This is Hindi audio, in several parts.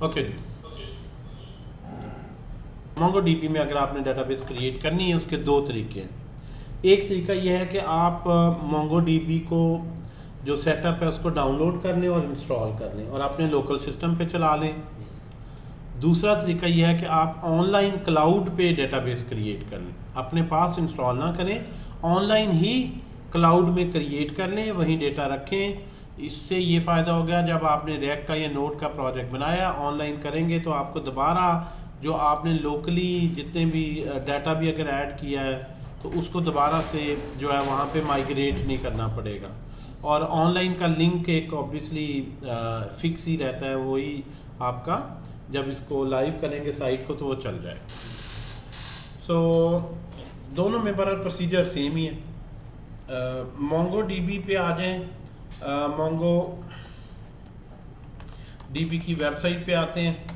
ओके जी। मोंगो डीबी में अगर आपने डेटाबेस क्रिएट करनी है उसके दो तरीके हैं। एक तरीका यह है कि आप मोंगो डीबी को जो सेटअप है उसको डाउनलोड कर लें और इंस्टॉल कर लें और अपने लोकल सिस्टम पे चला लें। दूसरा तरीका यह है कि आप ऑनलाइन क्लाउड पे डेटाबेस क्रिएट कर लें, अपने पास इंस्टॉल ना करें, ऑनलाइन ही क्लाउड में क्रिएट कर लें, वहीं डेटा रखें। इससे ये फ़ायदा हो गया, जब आपने रैक का या नोड का प्रोजेक्ट बनाया ऑनलाइन करेंगे तो आपको दोबारा जो आपने लोकली जितने भी डाटा भी अगर ऐड किया है तो उसको दोबारा से जो है वहाँ पे माइग्रेट नहीं करना पड़ेगा। और ऑनलाइन का लिंक एक ऑब्वियसली फिक्स ही रहता है, वही आपका जब इसको लाइव करेंगे साइट को तो वो चल जाए। सो दोनों में बड़ा प्रोसीजर सेम ही है। मोंगो डीबी पे आ जाएं। मोंगो डीबी की वेबसाइट पे आते हैं।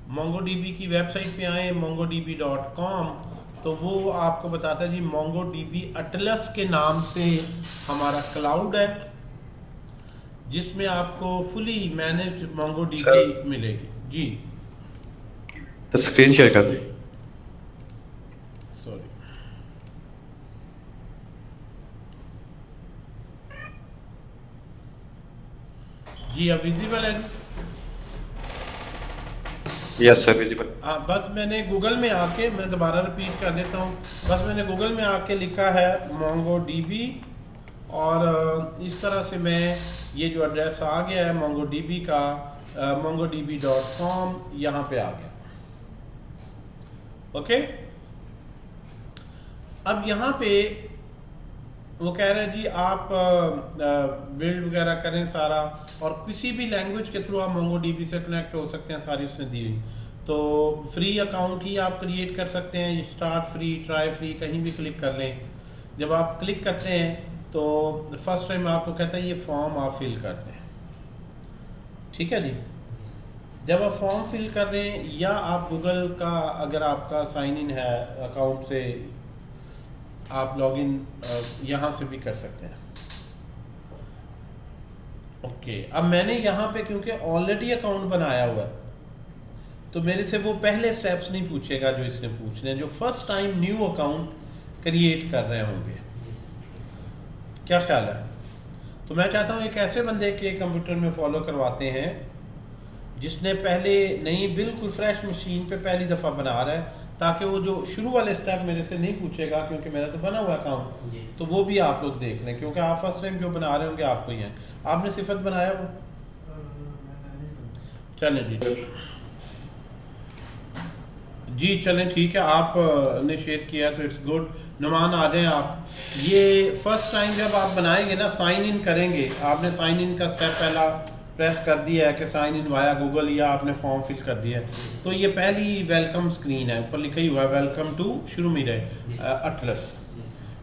मोंगो डीबी की वेबसाइट पे आए mongodb.com, तो वो आपको बताता है जी मोंगो डीबी अटलस के नाम से हमारा क्लाउड है जिसमें आपको फुली मैनेज्ड मोंगो डीबी मिलेगी जी। तो स्क्रीन शेयर कर दें। सॉरी, जी अब विजिबल है। Yes sir, visible. बस मैंने गूगल में आके, मैं दोबारा रिपीट कर देता हूँ, बस मैंने गूगल में आके लिखा है मोंगो डीबी और इस तरह से मैं ये जो एड्रेस आ गया है मोंगो डीबी का, mongodb.com यहाँ पे आ गया। ओके, अब यहाँ पे वो कह रहे हैं जी आप बिल्ड वगैरह करें सारा, और किसी भी लैंग्वेज के थ्रू आप मोंगो डीबी से कनेक्ट हो सकते हैं, सारी उसने दी हुई। तो फ्री अकाउंट ही आप क्रिएट कर सकते हैं, स्टार्ट फ्री, ट्राई फ्री, कहीं भी क्लिक कर लें। जब आप क्लिक करते हैं तो फर्स्ट टाइम आपको कहता है ये फॉर्म आप फिल कर दें। ठीक है जी। जब आप फॉर्म फिल कर रहे हैं या आप गूगल का अगर आपका साइन इन है अकाउंट से, आप लॉगिन यहाँ से भी कर सकते हैं। ओके, अब मैंने यहाँ पे क्योंकि ऑलरेडी अकाउंट बनाया हुआ है तो मेरे से वो पहले स्टेप्स नहीं पूछेगा जो इसने पूछने हैं, जो first time new account create कर रहे होंगे। क्या ख्याल है? तो मैं चाहता हूँ एक ऐसे बंदे के कंप्यूटर में फॉलो करवाते हैं जिसने पहले नहीं, बिल्कुल फ्रेश मशीन पे पहली दफ़ा बना रहा है, ताकि वो जो शुरू वाले स्टेप मेरे से नहीं पूछेगा क्योंकि मेरा तो बना हुआ अकाउंट, तो वो भी आप लोग देख लें, क्योंकि आप फर्स्ट टाइम जो बना रहे होंगे आपको ही है। आपने सिफत बनाया वो? चलें जी चलें, ठीक है, आपने शेयर किया तो इट्स गुड। नुमान आ जाएं आप। ये फर्स्ट टाइम जब आप बनाएंगे ना, साइन इन करेंगे, आपने साइन इन का स्टेप पहला प्रेस कर दिया है कि साइन इन वाया गूगल, या आपने फॉर्म फिल कर दिया है, तो ये पहली वेलकम स्क्रीन है, ऊपर लिखा ही हुआ है वेलकम टू शुरू में रहे अटलस।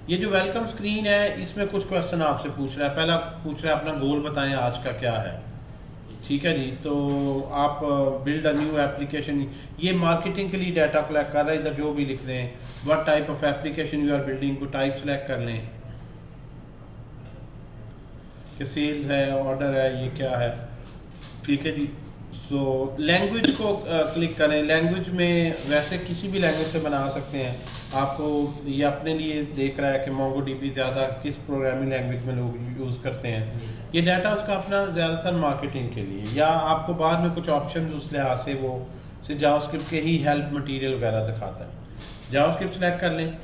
ये जो वेलकम स्क्रीन है इसमें कुछ क्वेश्चन आपसे पूछ रहा है। पहला पूछ रहा है अपना गोल बताएं आज का क्या है। ठीक है जी, तो आप बिल्ड अ न्यू एप्लीकेशन, ये मार्केटिंग के लिए डाटा कलेक्ट कर रहे हैं, इधर जो भी लिख दें। What type of application you are building को टाइप सेलेक्ट कर लें कि सेल्स है, ऑर्डर है, ये क्या है। ठीक है जी। सो लैंग्वेज को क्लिक करें। लैंग्वेज में वैसे किसी भी लैंग्वेज से बना सकते हैं। आपको ये अपने लिए देख रहा है कि मोंगो डीबी ज़्यादा किस प्रोग्रामिंग लैंग्वेज में लोग यूज़ करते हैं। ये डाटा उसका अपना ज़्यादातर मार्केटिंग के लिए, या आपको बाद में कुछ ऑप्शन उस लिहाज से वो से जावास्क्रिप्ट के ही हेल्प मटेरियल वगैरह दिखाता है। जावास्क्रिप्ट सेलेक्ट कर लें,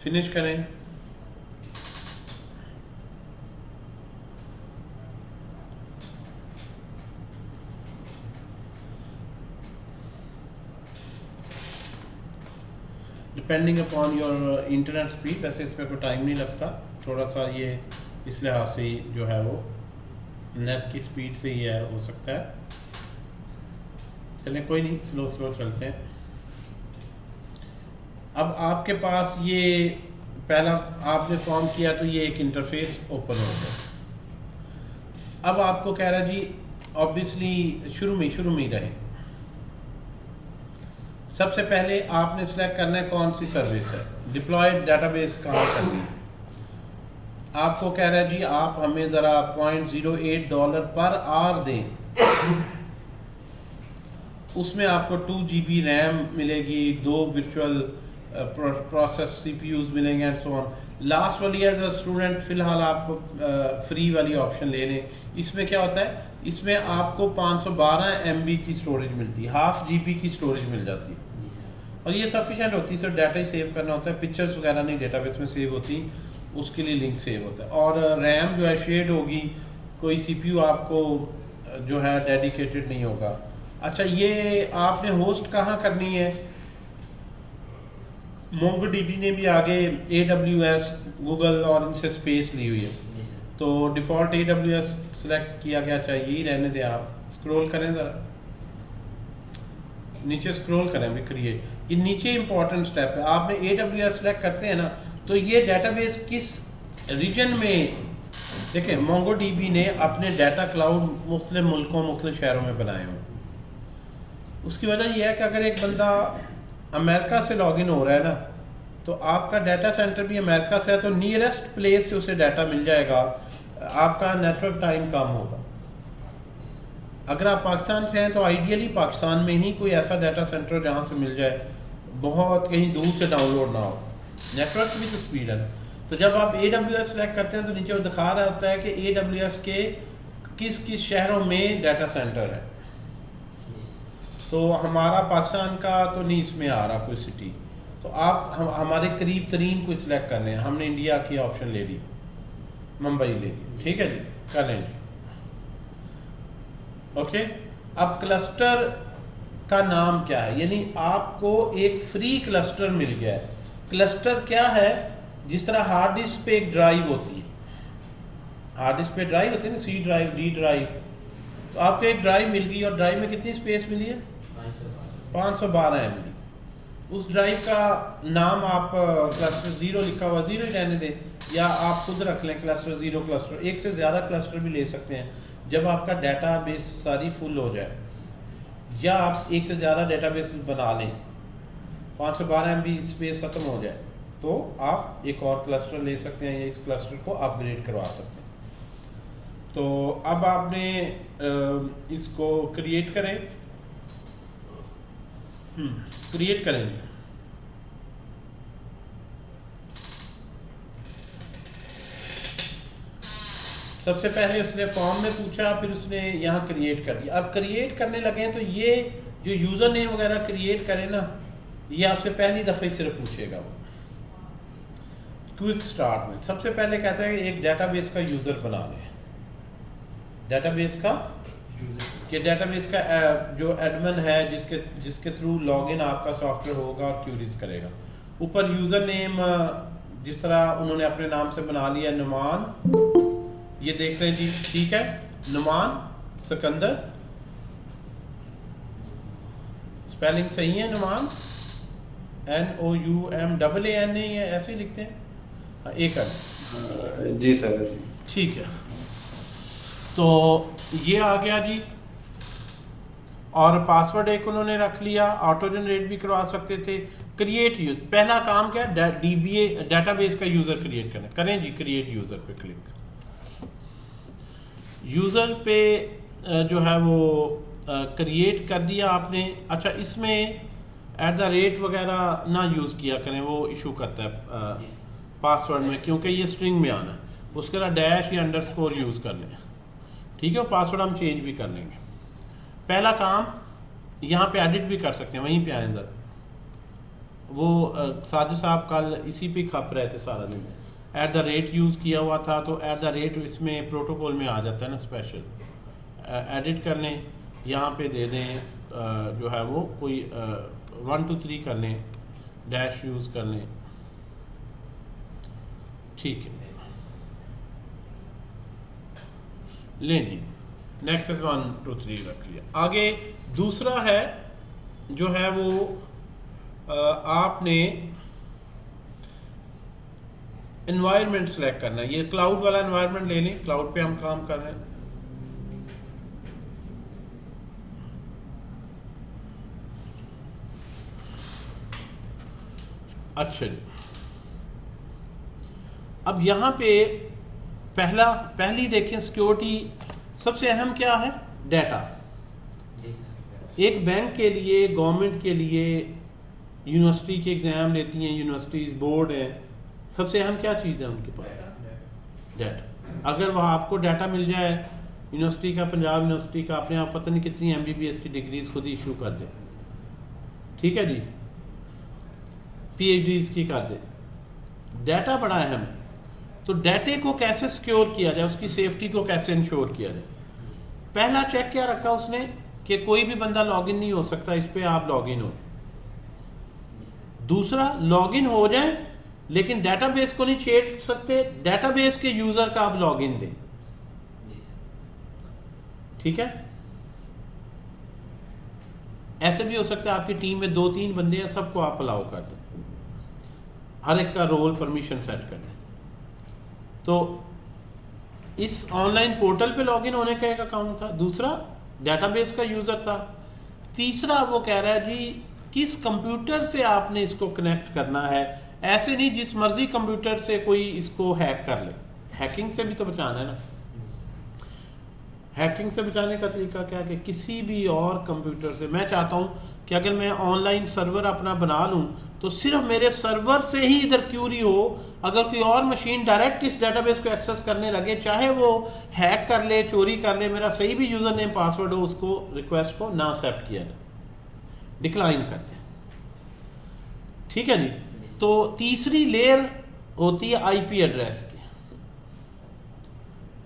फिनिश करें। Depending upon your internet speed, वैसे इस पर कोई टाइम नहीं लगता, थोड़ा सा ये इस लिहाज से जो है वो नेट की स्पीड से ही है, हो सकता है। चलें कोई नहीं, स्लो स्लो चलते हैं। अब आपके पास ये पहला आपने फॉर्म किया तो ये एक इंटरफेस ओपन हो गया। अब आपको कह रहा है जी ऑब्वियसली शुरू में ही रहे। सबसे पहले आपने सेलेक्ट करना है कौन सी सर्विस है, डिप्लॉयड डाटाबेस कहाँ करनी है। आपको कह रहा है जी आप हमें ज़रा $0.08 पर आवर दें, उसमें आपको 2 GB रैम मिलेगी, 2 वर्चुअल प्रोसेस CPUs मिलेंगे एंड सो ऑन। लास्ट वाली एज अ स्टूडेंट फ़िलहाल आप फ्री वाली ऑप्शन ले लें। इसमें क्या होता है, इसमें आपको 512 MB की स्टोरेज मिलती है, ½ GB की स्टोरेज मिल जाती है और ये सफिशेंट होती है। सिर्फ डाटा ही सेव करना होता है, पिक्चर्स वगैरह नहीं डेटाबेस में सेव होती, उसके लिए लिंक सेव होता है। और रैम जो है शेड होगी, कोई CPU आपको जो है डेडिकेटेड नहीं होगा। अच्छा, ये आपने होस्ट कहाँ करनी है? MongoDB ने भी आगे AWS, गूगल और इनसे स्पेस ली हुई है, तो डिफ़ॉल्ट AWS सेलेक्ट किया गया, चाहिए ही रहने दें। आप स्क्रॉल करें ज़रा, नीचे स्क्रॉल करें अभी क्रिएट, ये नीचे इंपॉर्टेंट स्टेप है। आपने AWS सेलेक्ट करते हैं ना, तो ये डेटाबेस किस रीजन में, देखें MongoDB ने अपने डाटा क्लाउड मुख्तलिफ मुल्कों मुख्तलिफ शहरों में बनाए हों। उसकी वजह यह है कि अगर एक बंदा अमेरिका से लॉगिन हो रहा है ना, तो आपका डाटा सेंटर भी अमेरिका से है, तो नियरेस्ट प्लेस से उसे डाटा मिल जाएगा, आपका नेटवर्क टाइम कम होगा। अगर आप पाकिस्तान से हैं तो आइडियली पाकिस्तान में ही कोई ऐसा डाटा सेंटर जहाँ से मिल जाए, बहुत कहीं दूर से डाउनलोड ना हो, नेटवर्क भी तो स्पीड है। तो जब आप AWS सेलेक्ट करते हैं तो नीचे वो दिखा रहा होता है कि AWS के किस किस शहरों में डाटा सेंटर है। तो हमारा पाकिस्तान का तो नहीं इसमें आ रहा कोई सिटी, तो आप हमारे करीब तरीन को सिलेक्ट करने हैं। हमने इंडिया की ऑप्शन ले ली, मुंबई ले ली, ठीक है जी, कर लें जी। ओके, अब क्लस्टर का नाम क्या है, यानी आपको एक फ्री क्लस्टर मिल गया है। क्लस्टर क्या है? जिस तरह हार्ड डिस्क पे एक ड्राइव होती है, हार्ड डिस्क पे ड्राइव होती है ना, C ड्राइव, D ड्राइव, तो आपको एक ड्राइव मिल गई और ड्राइव में कितनी स्पेस मिली है? 512 MB। उस ड्राइव का नाम आप क्लस्टर 0 लिखा हुआ 0 ही रहने दें, या आप खुद रख लें क्लस्टर 0 क्लस्टर। एक से ज़्यादा क्लस्टर भी ले सकते हैं जब आपका डेटाबेस सारी फुल हो जाए, या आप एक से ज़्यादा डेटाबेस बना लें, 512 MB स्पेस ख़त्म हो जाए तो आप एक और क्लस्टर ले सकते हैं या इस क्लस्टर को अपग्रेड करवा सकते हैं। तो अब आपने इसको क्रिएट करें, क्रिएट करेंगे। सबसे पहले उसने फॉर्म में पूछा, फिर उसने यहाँ क्रिएट कर दिया। अब क्रिएट करने लगे तो ये जो यूज़र नेम वगैरह क्रिएट करें ना, ये आपसे पहली दफ़े सिर्फ पूछेगा वो क्विक स्टार्ट में। सबसे पहले कहता है कि एक डेटाबेस का यूज़र बना लें, डेटाबेस का कि डेटाबेस का जो एडमिन है जिसके थ्रू लॉगिन आपका सॉफ्टवेयर होगा और क्यूरीज करेगा। ऊपर यूज़र नेम जिस तरह उन्होंने अपने नाम से बना लिया, नुमान, ये देख लें जी, ठीक है, नुमान सिकंदर, स्पेलिंग सही है, नुमान NOUMAAN नहीं है, ऐसे ही लिखते हैं, हाँ, एक जी सर, ठीक है। तो ये आ गया जी, और पासवर्ड एक उन्होंने रख लिया, ऑटो जनरेट भी करवा सकते थे। क्रिएट यूज, पहला काम क्या है, DBA डेटाबेस का यूज़र क्रिएट करना। करें जी, क्रिएट यूज़र पे क्लिक। यूज़र पे जो है वो क्रिएट कर दिया आपने। अच्छा, इसमें @ वगैरह ना यूज़ किया करें, वो इशू करता है पासवर्ड में, क्योंकि ये स्ट्रिंग में आना है। उसके बाद डैश या अंडरस्कोर यूज़ कर लें, ठीक है। पासवर्ड हम चेंज भी कर लेंगे। पहला काम, यहाँ पे एडिट भी कर सकते हैं, वहीं पे आए अंदर। वो साजिद साहब कल इसी पे खप रहे थे सारा दिन, @ यूज़ किया हुआ था, तो @ इसमें प्रोटोकॉल में आ जाता है ना स्पेशल। एडिट कर लें, यहाँ पे दे दें जो है वो कोई 1 2 3 कर लें, डैश यूज़ कर लें, ठीक है। लें जी, नेक्स्ट 1 2 3 रख लिया। आगे दूसरा है जो है वो आपने एनवायरनमेंट सेलेक्ट करना है। ये क्लाउड वाला एनवायरनमेंट ले लें, क्लाउड पे हम काम कर रहे हैं। अच्छा जी, अब यहाँ पे पहली देखें सिक्योरिटी, सबसे अहम क्या है? डाटा। एक बैंक के लिए, गवर्नमेंट के लिए, यूनिवर्सिटी के एग्ज़ाम लेती हैं यूनिवर्सिटीज़, बोर्ड हैं, सबसे अहम क्या चीज़ है उनके पास? डाटा। अगर वह आपको डाटा मिल जाए, यूनिवर्सिटी का, पंजाब यूनिवर्सिटी का, अपने आप पता नहीं कितनी MBBS की डिग्रीज खुद ही इशू कर दे, ठीक है जी, PhDs की कर दे। डाटा बड़ा अहम है। तो डाटे को कैसे सिक्योर किया जाए, उसकी सेफ्टी को कैसे इंश्योर किया जाए? पहला चेक क्या रखा उसने कि कोई भी बंदा लॉगिन नहीं हो सकता, इस पे आप लॉगिन हो। दूसरा, लॉगिन हो जाए लेकिन डेटाबेस को नहीं छेड़ सकते, डेटाबेस के यूजर का आप लॉगिन दें, ठीक है। ऐसे भी हो सकता है आपकी टीम में 2-3 बंदे हैं, सबको आप अलाउ कर दें, हर एक का रोल परमिशन सेट कर दें। तो इस ऑनलाइन पोर्टल पे लॉगिन होने का एक अकाउंट था, दूसरा डेटाबेस का यूज़र था, तीसरा वो कह रहा है जी किस कंप्यूटर से आपने इसको कनेक्ट करना है। ऐसे नहीं जिस मर्जी कंप्यूटर से कोई इसको हैक कर ले, हैकिंग से भी तो बचाना है ना। हैकिंग से बचाने का तरीका क्या है कि किसी भी और कंप्यूटर से, मैं चाहता हूँ कि अगर मैं ऑनलाइन सर्वर अपना बना लूँ तो सिर्फ मेरे सर्वर से ही इधर क्यूरी हो, अगर कोई और मशीन डायरेक्ट इस डेटाबेस को एक्सेस करने लगे, चाहे वो हैक कर ले, चोरी कर ले, मेरा सही भी यूज़र नेम पासवर्ड हो, उसको रिक्वेस्ट को ना एक्सेप्ट किया जाए, डिक्लाइन कर दें, ठीक है जी। तो तीसरी लेयर होती है IP एड्रेस की,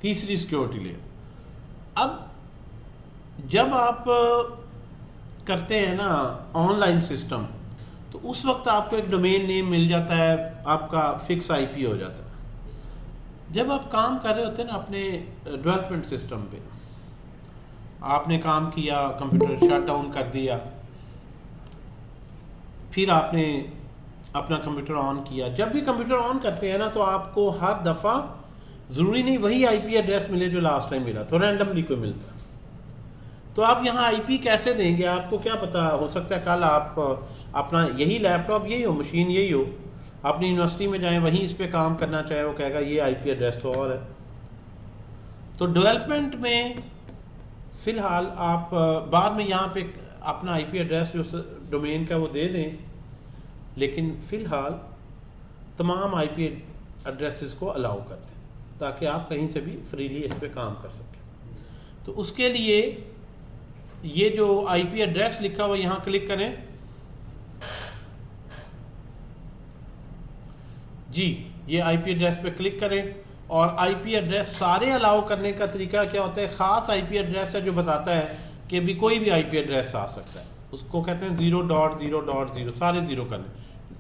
तीसरी सिक्योरिटी लेयर। अब जब आप करते हैं ना ऑनलाइन सिस्टम, तो उस वक्त आपको एक डोमेन नेम मिल जाता है, आपका फिक्स IP हो जाता है। जब आप काम कर रहे होते हैं ना अपने डेवलपमेंट सिस्टम पे, आपने काम किया, कंप्यूटर शट डाउन कर दिया, फिर आपने अपना कंप्यूटर ऑन किया। जब भी कंप्यूटर ऑन करते हैं ना तो आपको हर दफ़ा ज़रूरी नहीं वही IP एड्रेस मिले जो लास्ट टाइम मिला, तो रैंडमली कोई मिलता। तो आप यहाँ IP कैसे देंगे? आपको क्या पता, हो सकता है कल आप अपना यही लैपटॉप यही हो, मशीन यही हो, अपनी यूनिवर्सिटी में जाएं, वहीं इस पे काम करना चाहे, वो कहेगा ये IP एड्रेस तो और है। तो डेवलपमेंट में फ़िलहाल आप बाद में यहाँ पे अपना IP एड्रेस जो डोमेन का वो दे दें, लेकिन फ़िलहाल तमाम IP एड्रेसेस को अलाउ कर दें ताकि आप कहीं से भी फ्रीली इस पे काम कर सकें। तो उसके लिए ये जो IP एड्रेस लिखा हुआ यहाँ क्लिक करें जी, ये IP एड्रेस पे क्लिक करें। और IP एड्रेस सारे अलाउ करने का तरीका क्या होता है? ख़ास IP एड्रेस है जो बताता है कि भी कोई भी IP एड्रेस आ सकता है, उसको कहते हैं 0.0.0, सारे ज़ीरो करने।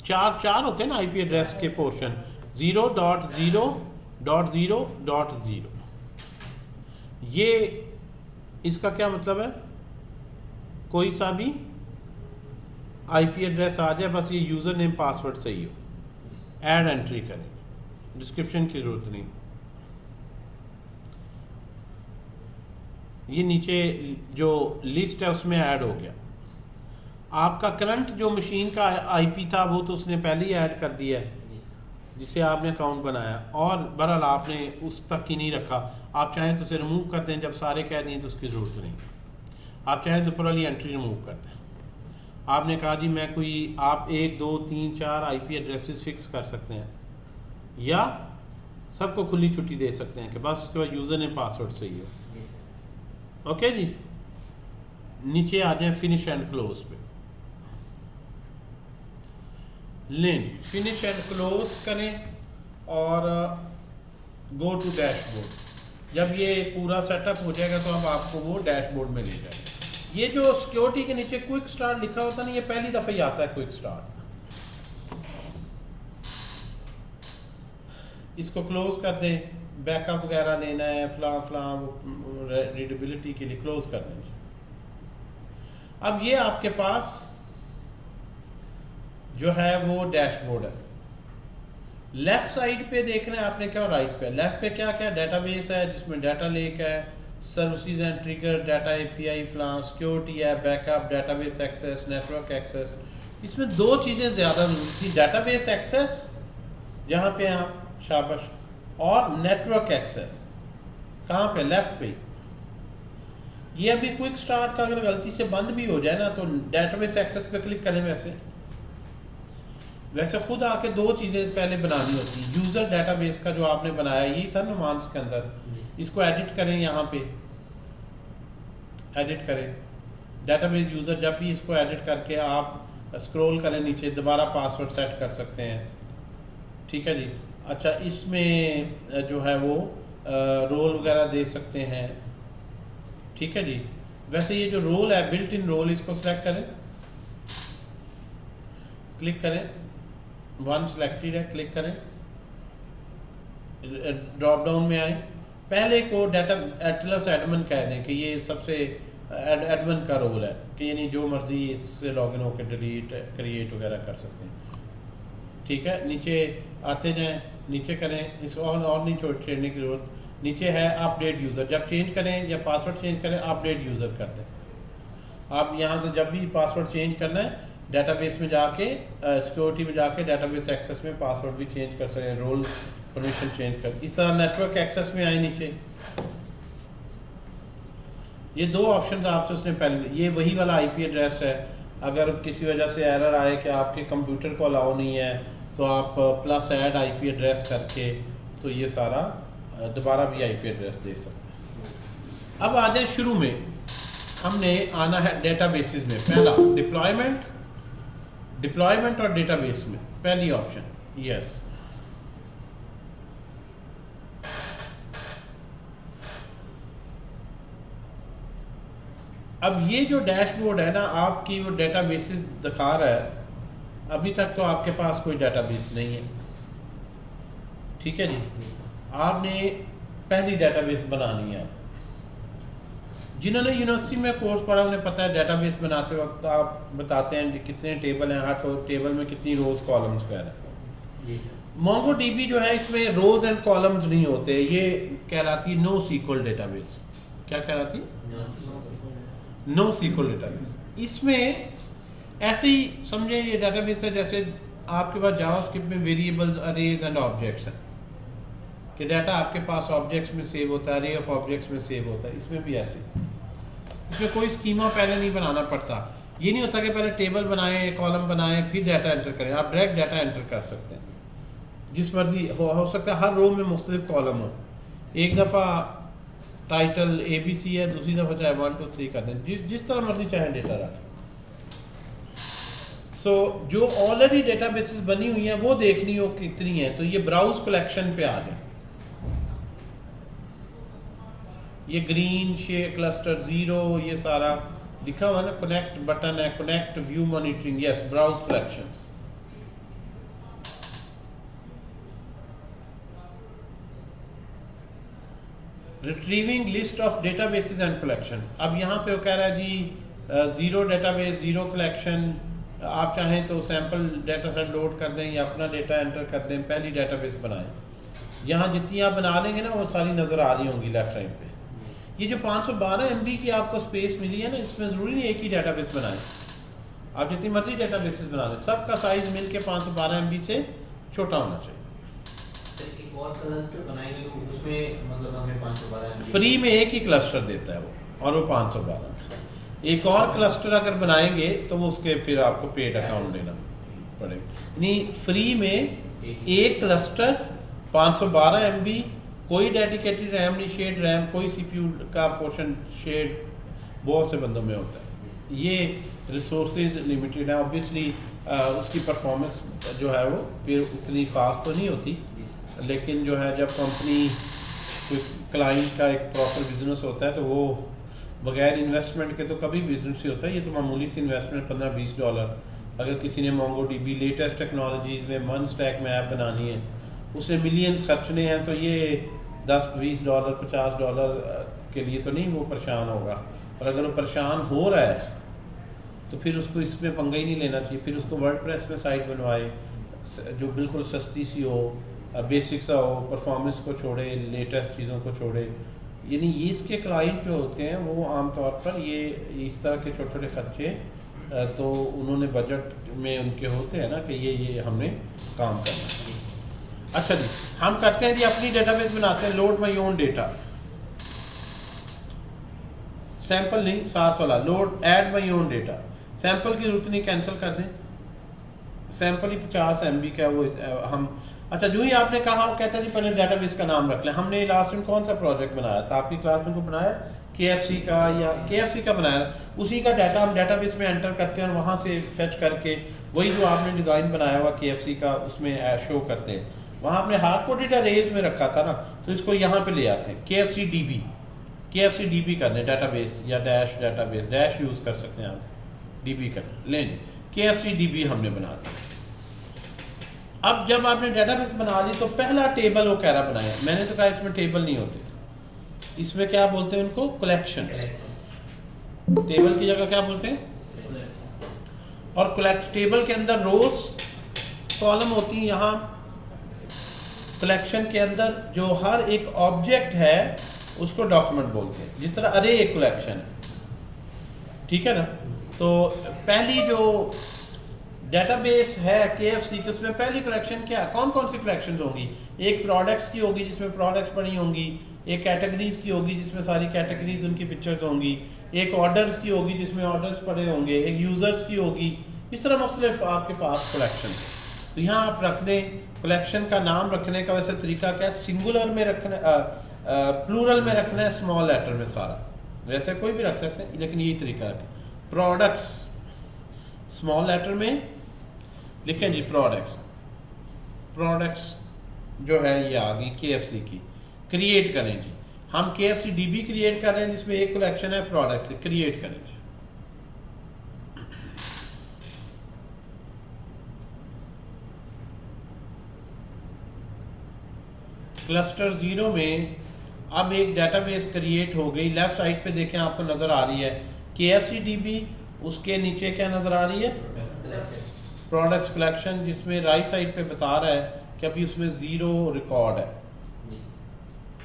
चार होते हैं ना IP एड्रेस के पोर्शन, 0.0.0.0। ये इसका क्या मतलब है? कोई सा भी IP एड्रेस आ जाए, बस ये यूज़र नेम पासवर्ड सही हो, ऐड एंट्री करें, डिस्क्रिप्शन की ज़रूरत नहीं। ये नीचे जो लिस्ट है उसमें ऐड हो गया। आपका करंट जो मशीन का IP था वो तो उसने पहले ही ऐड कर दिया है जिसे आपने अकाउंट बनाया, और बहरहाल आपने उस तक ही नहीं रखा। आप चाहें तो उसे रिमूव कर दें, जब सारे कह दिए तो उसकी ज़रूरत नहीं। आप चाहें तो ऊपर वाली एंट्री रिमूव कर दें। आपने कहा जी मैं कोई, आप 1 2 3 4 IP एड्रेसेस फिक्स कर सकते हैं, या सबको खुली छुट्टी दे सकते हैं कि बस उसके बाद यूज़र नेम पासवर्ड सही हो। ओके जी, नीचे आ जाए फिनिश एंड क्लोज पे, लें फिनिश एंड क्लोज करें और गो टू डैशबोर्ड। जब ये पूरा सेटअप हो जाएगा तो अब आपको वो डैशबोर्ड में ले जाएगा। ये जो सिक्योरिटी के नीचे क्विक स्टार्ट लिखा होता है ना, ये पहली दफ़ा ही आता है क्विक स्टार्ट। इसको क्लोज कर दें, बैकअप वगैरह लेना है, फलां रीडेबिलिटी के लिए क्लोज कर दें। अब ये आपके पास जो है वो डैशबोर्ड है। लेफ्ट साइड पे देखना है आपने क्या, और राइट पे। लेफ्ट पे क्या क्या, डेटाबेस है जिसमें डाटा लेक है, services and trigger, data API, फलां सिक्योरिटी है, backup, database access, network access. इसमें 2 चीज़ें ज़्यादा ज़रूरी थी, डेटाबेस एक्सेस जहाँ पे आप शाबाश और नेटवर्क एक्सेस कहाँ पे, लेफ्ट पे। ये अभी क्विक स्टार्ट का अगर गलती से बंद भी हो जाए ना तो डेटाबेस एक्सेस पे क्लिक करें। वैसे खुद आके दो चीज़ें पहले बनानी होती है। यूज़र डेटाबेस का जो आपने बनाया यही था नुमांस के अंदर, इसको एडिट करें, यहाँ पे एडिट करें डेटाबेस यूज़र। जब भी इसको एडिट करके आप स्क्रॉल करें नीचे, दोबारा पासवर्ड सेट कर सकते हैं, ठीक है जी। अच्छा, इसमें जो है वो रोल वगैरह दे सकते हैं, ठीक है जी। वैसे ये जो रोल है बिल्ट इन रोल, इसको सेलेक्ट करें, क्लिक करें, वन सिलेक्टेड है, क्लिक करें, ड्रॉप डाउन में आए, पहले को डाटा एटलस एडमिन कह दें कि ये सबसे एडमिन का रोल है कि यानी जो मर्जी इससे लॉगिन होकर डिलीट क्रिएट वगैरह कर सकते हैं, ठीक है। नीचे आते जाएं, नीचे करें, इस और नहीं छोड़ने की जरूरत। नीचे है अपडेट यूज़र, जब चेंज करें या पासवर्ड चेंज करें अपडेट यूज़र कर दें। आप यहाँ से जब भी पासवर्ड चेंज करना है डेटाबेस में जाके सिक्योरिटी में जाके डेटाबेस एक्सेस में पासवर्ड भी चेंज कर सकते हैं, रोल परमिशन चेंज कर। इस तरह नेटवर्क एक्सेस में आए नीचे, ये दो ऑप्शन आपसे उसने पहले, ये वही वाला आईपी एड्रेस है। अगर किसी वजह से एरर आए कि आपके कंप्यूटर को अलाउ नहीं है तो आप प्लस ऐड आईपी एड्रेस करके तो ये सारा दोबारा भी आईपी एड्रेस दे सकते हैं। अब आ जाए शुरू में, हमने आना है डेटाबेसेस में। पहला डिप्लॉयमेंट और डेटाबेस में पहली ऑप्शन, यस। अब ये जो डैशबोर्ड है ना, आपकी वो डेटाबेसेस दिखा रहा है, अभी तक तो आपके पास कोई डेटाबेस नहीं है, ठीक है जी। आपने पहली डेटाबेस बनानी है। जिन्होंने यूनिवर्सिटी में कोर्स पढ़ा उन्हें पता है डेटाबेस बनाते वक्त आप बताते हैं कितने टेबल हैं, हर टेबल में कितनी रोज कॉलम्स वगैरह। मोंगो डीबी जो है इसमें रोज एंड कॉलम्स नहीं होते, ये कहलाती है नो सीक्वल डेटाबेस। क्या कहलाती है? No sequel database. इसमें ऐसे ही समझे ये डेटाबेस है जैसे आपके पास जावास्क्रिप्ट में वेरिएबल्स, अरेज एंड ऑब्जेक्ट्स हैं कि डाटा आपके पास ऑब्जेक्ट्स में सेव होता है, अरे ऑफ ऑब्जेक्ट्स में सेव होता है। इसमें भी ऐसे, इसमें कोई स्कीमा पहले नहीं बनाना पड़ता। ये नहीं होता कि पहले टेबल बनाएं, कॉलम बनाएं, फिर डाटा एंटर करें। आप डायरेक्ट डाटा एंटर कर सकते हैं, जिस मर्जी हो सकता है। हर रो में मुख्तलिफ कॉलम हो, एक दफ़ा टाइटल ABC है, दूसरी दफ़ा चाहे 1 2 3 कर दें, जिस तरह मर्जी चाहे डेटा रखें। जो ऑलरेडी डेटाबेसेस बनी हुई हैं वो देखनी हो कितनी है, तो ये ब्राउज कलेक्शन पे आ जाए। ये ग्रीन शेयर क्लस्टर 0 ये सारा लिखा हुआ है ना, कनेक्ट बटन है, connect view monitoring, yes, browse collections. Retrieving list of databases and collections. अब यहाँ पे वो कह रहा है जी 0 डेटाबेस 0 कलेक्शन। आप चाहें तो सैम्पल डेटा सेट लोड कर दें या अपना डेटा एंटर कर दें, पहली डेटाबेस बनाएं। यहाँ जितनी आप बना लेंगे ना वो सारी नज़र आ रही होंगी लेफ्ट साइड पे। ये जो 512 MB की आपको स्पेस मिली है ना, इसमें ज़रूरी नहीं एक ही डेटाबेस बनाएं, आप जितनी मर्जी डेटाबेसेस बना लें, सबका साइज़ मिल के 512 MB से छोटा होना चाहिए। एक और क्लस्टर बनाएंगे तो उसमें मतलब हमें 512 MB फ्री में एक ही क्लस्टर देता है वो, और वो 512। एक और क्लस्टर अगर बनाएंगे तो वो उसके फिर आपको पेड अकाउंट देना पड़ेगा। नहीं, फ्री में एक क्लस्टर 512 MB, कोई डेडिकेटेड रैम नहीं, शेड रैम, कोई CPU का पोर्शन शेड बहुत से बंदों में होता है। ये रिसोर्सेज लिमिटेड है, ऑब्वियसली उसकी परफॉर्मेंस जो है वो फिर उतनी फास्ट तो नहीं होती, लेकिन जो है जब कंपनी कोई क्लाइंट का एक प्रॉपर बिजनेस होता है तो वो बगैर इन्वेस्टमेंट के तो कभी बिजनेस ही होता है। ये तो मामूली सी इन्वेस्टमेंट $15-20। अगर किसी ने मोंगो डीबी लेटेस्ट टेक्नोलॉजीज़ में वन स्टैक में ऐप बनानी है, उसे मिलियंस खर्चने हैं, तो ये $10-20 $50 के लिए तो नहीं वो परेशान होगा। और अगर वो परेशान हो रहा है तो फिर उसको इसमें पंगा ही नहीं लेना चाहिए। फिर उसको वर्डप्रेस में साइट बनवाए जो बिल्कुल सस्ती सी हो, बेसिक सा हो, परफॉर्मेंस को छोड़े, लेटेस्ट चीज़ों को छोड़े। यानी ये इसके क्लाइंट जो होते हैं वो आमतौर पर ये इस तरह के छोटे छोटे खर्चे तो उन्होंने बजट में उनके होते हैं ना कि ये हमने काम करना है। अच्छा जी, हम करते हैं जी अपनी डेटाबेस बनाते हैं, load my own data, sample नहीं साथ वाला, load add my own data, sample की जरूरत नहीं, कैंसिल कर दें, सैंपल ही 50 MB का वो हम। अच्छा जो ही आपने कहा, वो कहता है जी पहले डेटाबेस का नाम रख लें। हमने लास्ट में कौन सा प्रोजेक्ट बनाया था आपकी क्लास में, को बनाया KFC का, या KFC का बनाया, उसी का डाटा हम डेटाबेस में एंटर करते हैं और वहाँ से फेच करके वही जो आपने डिज़ाइन बनाया हुआ KFC का उसमें शो करते हैं। वहाँ आपने हार्ड कोडेड अरेज में रखा था ना, तो इसको यहाँ पे ले आते हैं, KFC DB करने डेटाबेस, या डैश डेटाबेस, डैश यूज़ कर सकते हैं आप, DB कर लें जी, KFC DB हमने बना दिया। अब जब आपने डेटाबेस बना ली तो पहला टेबल वो कह रहा बनाया, मैंने तो कहा इसमें टेबल नहीं होते, इसमें क्या बोलते हैं उनको, कलेक्शंस। टेबल की जगह क्या बोलते हैं, और कलेक्ट, टेबल के अंदर रोज कॉलम होती है, यहाँ कलेक्शन के अंदर जो हर एक ऑब्जेक्ट है उसको डॉक्यूमेंट बोलते हैं, जिस तरह अरे एक कलेक्शन है, ठीक है ना। तो पहली जो डेटाबेस है KFC की, उसमें पहली कलेक्शन क्या, कौन कौन सी कलेक्शंस होंगी, एक प्रोडक्ट्स की होगी जिसमें प्रोडक्ट्स पड़ी होंगी, एक कैटेगरीज की होगी जिसमें सारी कैटेगरीज उनकी पिक्चर्स होंगी, एक ऑर्डर्स की होगी जिसमें ऑर्डर्स पड़े होंगे, एक यूज़र्स की होगी, इस तरह मुख्तलिफ आपके पास कलेक्शन है। तो यहाँ आप रख दें, कलेक्शन का नाम रखने का वैसे तरीका क्या है, सिंगुलर में रखना, प्लूरल में रखना है, स्मॉल लेटर में सारा, वैसे कोई भी रख सकते हैं लेकिन यही तरीका है। प्रोडक्ट्स स्मॉल लेटर में लिखें जी, प्रोडक्ट्स जो है ये आ गई KFC की, क्रिएट करें जी, हम KFC DB क्रिएट कर रहे हैं जिसमें एक कलेक्शन है प्रोडक्ट्स से, क्रिएट करें जी। क्लस्टर 0 में अब एक डेटाबेस क्रिएट हो गई, लेफ्ट साइड पे देखें आपको नज़र आ रही है KFC DB, उसके नीचे क्या नज़र आ रही है, प्रोडक्ट्स कलेक्शन, जिसमें राइट साइड पे बता रहा है कि अभी उसमें 0 रिकॉर्ड है,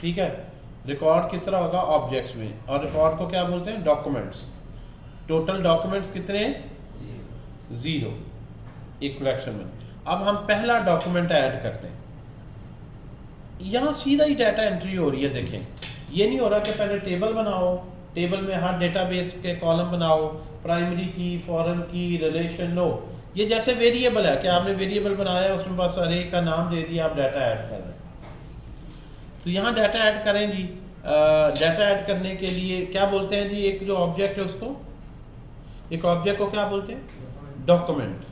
ठीक है। रिकॉर्ड किस तरह होगा, ऑब्जेक्ट्स में, और रिकॉर्ड को क्या बोलते हैं, डॉक्यूमेंट्स। टोटल डॉक्यूमेंट्स कितने हैं, 0 एक कलेक्शन में। अब हम पहला डॉक्यूमेंट ऐड करते हैं, यहाँ सीधा ही डाटा एंट्री हो रही है, देखें ये नहीं हो रहा कि पहले टेबल बनाओ, टेबल में हर डेटाबेस के कॉलम बनाओ, प्राइमरी की, फॉरेन की, रिलेशन, नो, ये जैसे वेरिएबल है कि आपने वेरिएबल बनाया, उसमें बस अरे का नाम दे दिया, आप डाटा ऐड कर रहे हैं। तो यहाँ डाटा ऐड करें जी, डाटा ऐड करने के लिए क्या बोलते हैं जी, एक जो ऑब्जेक्ट है उसको, एक ऑब्जेक्ट को क्या बोलते हैं, डॉक्यूमेंट,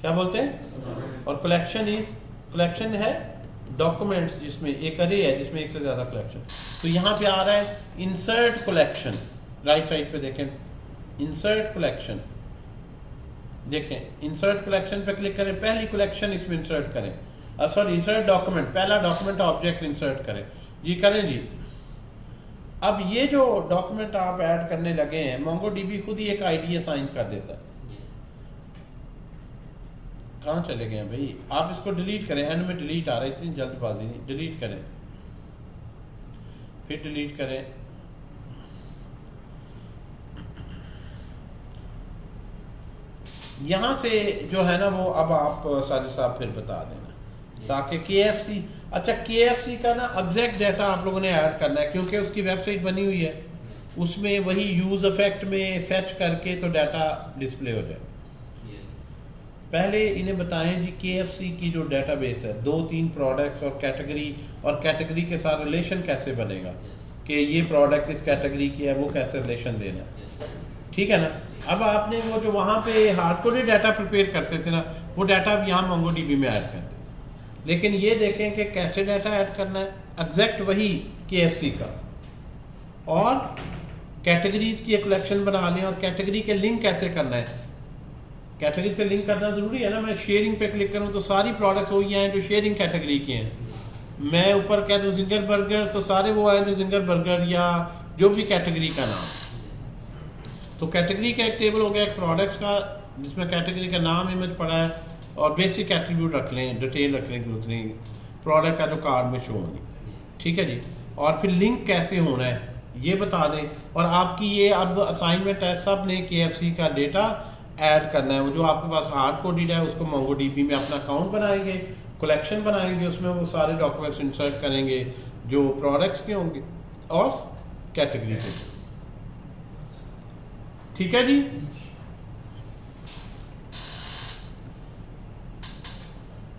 क्या बोलते हैं, और कलेक्शन है डॉक्यूमेंट्स, जिसमें एक अरे है जिसमें एक से ज़्यादा कलेक्शन। तो यहाँ पे आ रहा है इंसर्ट कलेक्शन, राइट साइड पे देखें, इंसर्ट कलेक्शन, देखें इंसर्ट कलेक्शन पे क्लिक करें, पहली कलेक्शन इसमें इंसर्ट करें, सॉरी इंसर्ट डॉक्यूमेंट, पहला डॉक्यूमेंट ऑब्जेक्ट इंसर्ट करें जी, करें जी। अब ये जो डॉक्यूमेंट आप ऐड करने लगे हैं, MongoDB खुद ही एक ID असाइन कर देता है। कहाँ चले गए हैं भाई, आप इसको डिलीट करें, एंड में डिलीट आ रही थी, जल्दबाजी नहीं, डिलीट करें, फिर डिलीट करें, यहाँ से जो है ना वो अब आप साजिद साहब फिर बता देना, ताकि KFC, अच्छा KFC का ना एग्जैक्ट डाटा आप लोगों ने ऐड करना है, क्योंकि उसकी वेबसाइट बनी हुई है, उसमें वही यूज़ इफेक्ट में फेच करके तो डाटा डिस्प्ले हो जाए। पहले इन्हें बताएं जी KFC की जो डेटाबेस है, 2-3 प्रोडक्ट्स और कैटेगरी के साथ रिलेशन कैसे बनेगा, कि ये प्रोडक्ट इस कैटेगरी की है, वो कैसे रिलेशन देना, ठीक है ना। अब आपने वो जो वहाँ पे हार्ड कोडेड डाटा प्रिपेयर करते थे ना, वो डाटा अब यहाँ MongoDB में ऐड कर दें, लेकिन ये देखें कि कैसे डाटा ऐड करना है, एग्जैक्ट वही KFC का, और कैटेगरीज की एक कलेक्शन बना लें, और कैटेगरी के लिंक कैसे करना है, कैटेगरी से लिंक करना ज़रूरी है ना। मैं शेयरिंग पे क्लिक करूँ तो सारी प्रोडक्ट्स वही हैं जो शेयरिंग कैटेगरी के हैं, मैं ऊपर कह दूँ जिंगर बर्गर तो सारे वो आए जो जिंगर बर्गर या जो भी कैटेगरी का नाम, तो कैटेगरी का एक टेबल हो गया, एक प्रोडक्ट्स का जिसमें कैटेगरी का नाम इमेज पड़ा है, और बेसिक एट्रीब्यूट रख लें, डिटेल रखने की जरूरत नहीं, प्रोडक्ट का जो कार्ड में शो होनी, ठीक है जी। और फिर लिंक कैसे होना है ये बता दें, और आपकी ये अब असाइनमेंट है, सब ने KFC का डेटा ऐड करना है, वो जो आपके पास हार्ड कोडेड है उसको MongoDB में अपना अकाउंट बनाएंगे, कलेक्शन बनाएंगे, उसमें वो सारे डॉक्यूमेंट्स इंसर्ट करेंगे जो प्रोडक्ट्स के होंगे और कैटेगरी के। ठीक है जी।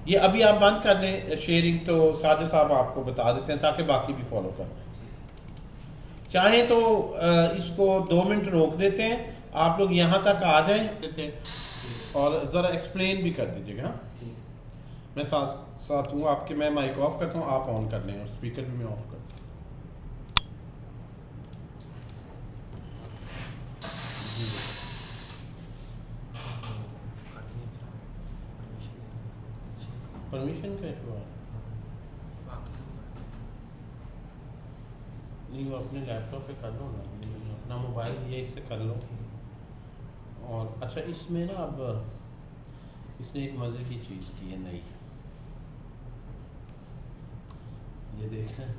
ये अभी आप बंद कर दें शेयरिंग, तो साजिद साहब आपको बता देते हैं ताकि बाकी भी फॉलो कर लें। चाहें तो इसको 2 मिनट रोक देते हैं, आप लोग यहाँ तक आ जाएं देते हैं और ज़रा एक्सप्लेन भी कर दीजिएगा। मैं साथ साथ हूँ आपके, मैं माइक ऑफ करता हूँ, आप ऑन कर लें और स्पीकर भी मैं ऑफ करता हूँ। परमिशन का इशू है नहीं, वो अपने लैपटॉप पे कर लो ना, अपना मोबाइल ये इससे कर लो। और अच्छा इसमें ना अब इसने एक मज़े की चीज़ की है नई, ये देख रहे हैं,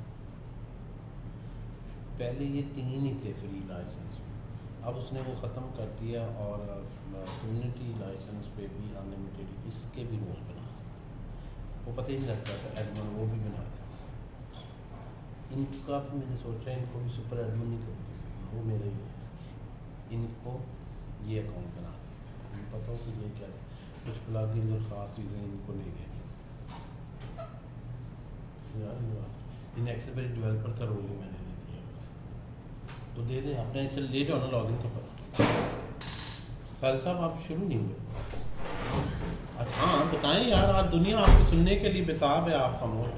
पहले ये 3 ही थे फ्री लाइसेंस, अब उसने वो ख़त्म कर दिया और कम्युनिटी लाइसेंस पे भी अनलिमिटेड इसके भी रोल बना, वो पता ही नहीं लगता था एडमिन वो भी बना दिया। इनका भी मैंने सोचा इनको भी सुपर एडमिन नहीं करना, वो मेरे ही है, इनको ये अकाउंट बना दिया, पता हो कि ये क्या है, कुछ प्लगइन्स और ख़ास चीज़ें इनको नहीं देनी यार, इन एक्सेसरी डेवलपर का रोल ही मैंने नहीं दिया, तो दे दें अपने एक्सेल ले जाओ ना लॉगिन तो पर। सारे साहब आप शुरू नहीं हुए? अच्छा हाँ बताएं यार, आज दुनिया आपको सुनने के लिए बेताब है, आप खामोश।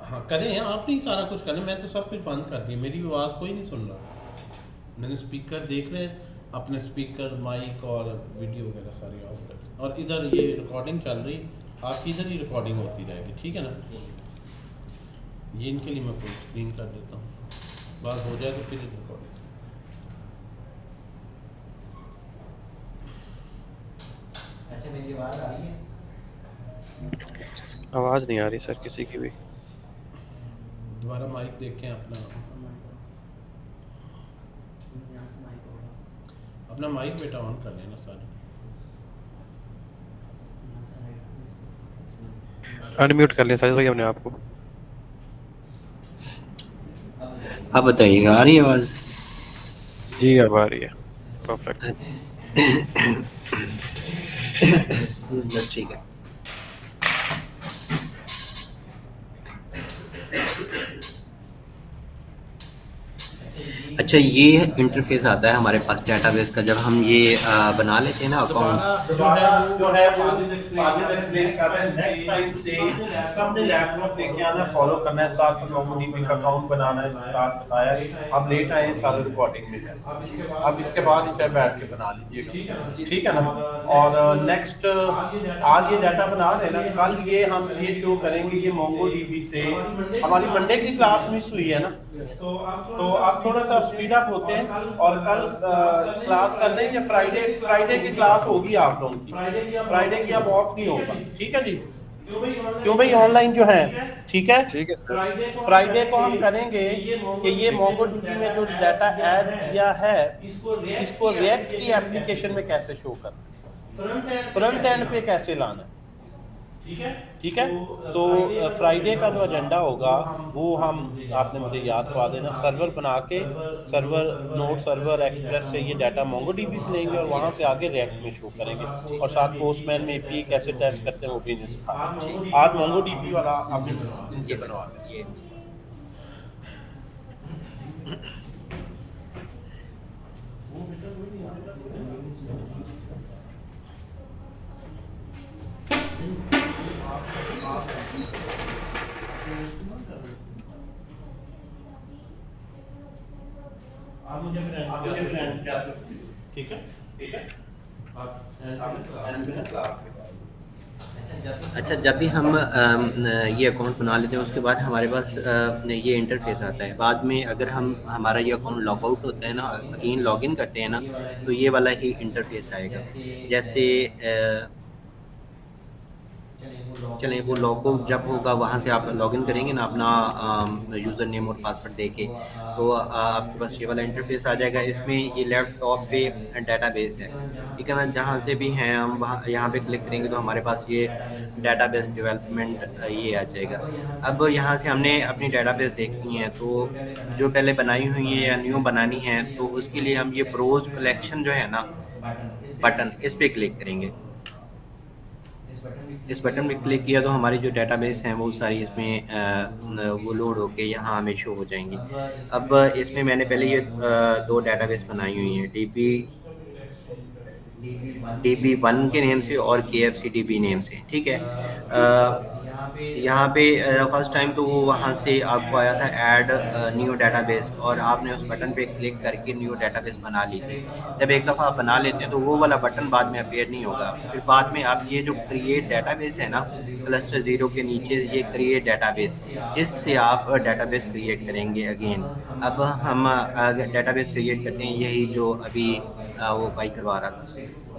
हाँ करें, आप नहीं सारा कुछ करें, मैं तो सब कुछ बंद कर दिया, मेरी आवाज़ कोई नहीं सुन रहा, मैंने स्पीकर देख रहे हैं अपने, स्पीकर माइक और वीडियो वगैरह सारी ऑफ कर दी, और इधर ये रिकॉर्डिंग चल रही, आपकी इधर ही रिकॉर्डिंग होती रहेगी, ठीक है ना। ये इनके लिए मैं फुल स्क्रीन कर देता हूँ, बात हो जाए तो फिर रिकॉर्डिंग। अच्छा मेरी आवाज़ आ रही है? आवाज़ नहीं आ रही सर किसी की भी। दोबारा माइक देखें अपना, अपना माइक बेटा ऑन कर लेना सारे। अनम्यूट कर लिया साजिद भाई अपने आप को। अब बताइएगा, आ रही है आवाज़? जी अब आ रही है, परफेक्ट। बस ठीक है। अच्छा ये इंटरफेस आता है हमारे पास डेटाबेस का, जब हम ये बना लेते हैं ना अकाउंट, जो है साजिद एक्सप्लेन कर रहे हैं, नेक्स्ट टाइम से सबने लैपटॉप लेके आना, फॉलो करना है, साथ में मोंगोडीबी का अकाउंट बनाना है, साथ बताया, अब लेट आए सारे रिकॉर्डिंग में है, अब इसके बाद इसे बैठ के बना लीजिएगा, ठीक है ना। और नेक्स्ट आज ये डाटा बना रहे ना, कल ये हम ये शो करेंगे, ये मोंगोडीबी से हमारी मंडे की क्लास मिस हुई है ना, तो आप थोड़ा सा स्पीड अप होते हैं और कल क्लास कर लेंगे, फ्राइडे की क्लास होगी आप लोगों की, फ्राइडे की अब ऑफ नहीं होगा, ठीक है जी। क्यों भाई ऑनलाइन जो है, ठीक है फ्राइडे को हम करेंगे कि ये मोंगोडीबी में जो डाटा ऐड किया है इसको रिएक्ट की एप्लीकेशन में कैसे शो करना, फ्रंट एंड पे कैसे लाना है, ठीक है। तो फ्राइडे का जो एजेंडा होगा वो हम, आपने मुझे याद करवा देना, सर्वर बना के, सर्वर नोड सर्वर एक्सप्रेस से ये डाटा मोंगोडीबी से लेंगे और वहाँ से आगे रिएक्ट में शो करेंगे, और साथ पोस्टमैन में एपीआई कैसे टेस्ट करते हैं वो भी इन्हें सिखाएंगे। आज मोंगोडीबी वाला आप इनसे बनवा दें। आप मुझे ठीक है अच्छा जब भी हम ये अकाउंट बना लेते हैं उसके बाद हमारे पास ये इंटरफेस आता है, बाद में अगर हम हमारा ये अकाउंट लॉग आउट होता है ना, अगेन लॉगिन करते हैं ना, तो ये वाला ही इंटरफेस आएगा। जैसे चलें वो लॉगआउट जब होगा वहाँ से आप लॉगिन करेंगे ना अपना यूज़र नेम और पासवर्ड देके, तो आपके पास ये वाला इंटरफेस आ जाएगा। इसमें ये लेफ्ट टॉप पे डेटाबेस है, ठीक है ना? जहाँ से भी हैं हम वहाँ यहाँ पे क्लिक करेंगे तो हमारे पास ये डेटाबेस डेवलपमेंट ये आ जाएगा। अब यहाँ से हमने अपनी डेटाबेस देखनी है, तो जो पहले बनाई हुई है या न्यू बनानी है, तो उसके लिए हम ये ब्रोज कलेक्शन जो है ना बटन, इस पे क्लिक करेंगे। इस बटन पे क्लिक किया तो हमारी जो डेटाबेस हैं वो सारी इसमें वो लोड होके यहाँ हमें शो हो जाएंगी। अब इसमें मैंने पहले ये 2 डेटाबेस बनाई हुई हैं, डीबी वन के नेम से और केएफसी डीबी नेम से, ठीक है। यहाँ पे फर्स्ट टाइम तो वो वहाँ से आपको आया था ऐड न्यू डेटाबेस, और आपने उस बटन पे क्लिक करके न्यू डेटाबेस बना ली थी। जब एक दफ़ा आप बना लेते हैं तो वो वाला बटन बाद में अपीयर नहीं होगा। फिर बाद में आप ये जो क्रिएट डेटाबेस है ना, क्लस्टर 0 के नीचे ये क्रिएट डेटाबेस, इससे आप डेटाबेस क्रिएट करेंगे अगेन। अब हम डेटाबेस क्रिएट करते हैं, यही जो अभी वो भाई करवा रहा था।